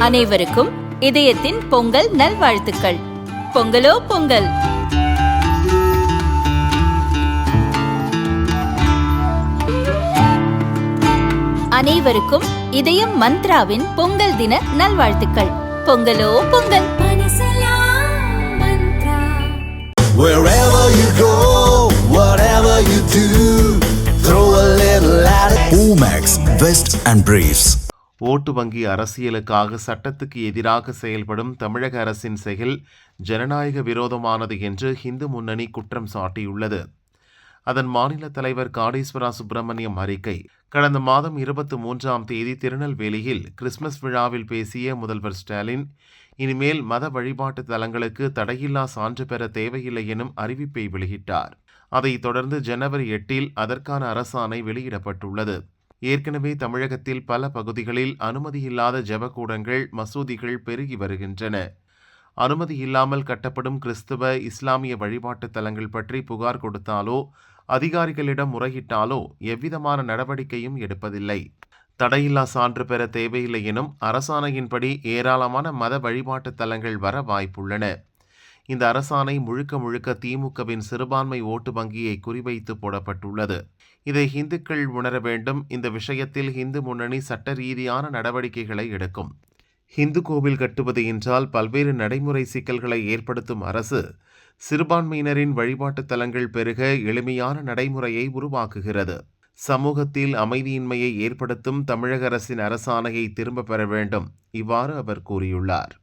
அனைவருக்கும் இதயத்தின் பொங்கல் நல்வாழ்த்துக்கள். பொங்கலோ பொங்கல். அனைவருக்கும் இதயம் மந்த்ராவின் பொங்கல் தின நல்வாழ்த்துக்கள். பொங்கலோ Pongal. Wherever you go, whatever you do, throw a little at it. Omax, Vest and Briefs. ஓட்டு வங்கி அரசியலுக்காக சட்டத்துக்கு எதிராக செயல்படும் தமிழக அரசின் செயல் ஜனநாயக விரோதமானது என்று இந்து முன்னணி குற்றம் சாட்டியுள்ளது. அதன் மாநில தலைவர் காடீஸ்வரா சுப்பிரமணியம் அறிக்கை. கடந்த மாதம் 23ஆம் தேதி திருநெல்வேலியில் கிறிஸ்துமஸ் விழாவில் பேசிய முதல்வர் ஸ்டாலின், இனிமேல் மத வழிபாட்டு தலங்களுக்கு தடையில்லா சான்று பெற தேவையில்லை எனும் அறிவிப்பை வெளியிட்டார். அதைத் தொடர்ந்து ஜனவரி 8இல் அதற்கான அரசாணை வெளியிடப்பட்டுள்ளது. ஏற்கனவே தமிழகத்தில் பல பகுதிகளில் அனுமதியில்லாத ஜெபக்கூடங்கள், மசூதிகள் பெருகி வருகின்றன. அனுமதி இல்லாமல் கட்டப்படும் கிறிஸ்துவ, இஸ்லாமிய வழிபாட்டு தலங்கள் பற்றி புகார் கொடுத்தாலோ அதிகாரிகளிடம் முறையிட்டாலோ எவ்விதமான நடவடிக்கையும் எடுப்பதில்லை. தடையில்லா சான்று பெற தேவையில்லை எனும் அரசாணையின்படி ஏராளமான மத வழிபாட்டு தலங்கள் வர வாய்ப்புள்ளன. இந்த அரசாணை முழுக்க முழுக்க திமுகவின் சிறுபான்மை ஓட்டு வங்கியை குறிவைத்து போடப்பட்டுள்ளது. இதை இந்துக்கள் உணர வேண்டும். இந்த விஷயத்தில் இந்து முன்னணி சட்ட ரீதியான நடவடிக்கைகளை எடுக்கும். இந்து கோவில் கட்டுவது என்றால் பல்வேறு நடைமுறை சிக்கல்களை ஏற்படுத்தும் அரசு சிறுபான்மையினரின் வழிபாட்டு தலங்கள் பெருக எளிமையான நடைமுறையை உருவாக்குகிறது. சமூகத்தில் அமைதியின்மையை ஏற்படுத்தும் தமிழக அரசின் அரசாணையை திரும்ப பெற வேண்டும். இவ்வாறு அவர் கூறியுள்ளார்.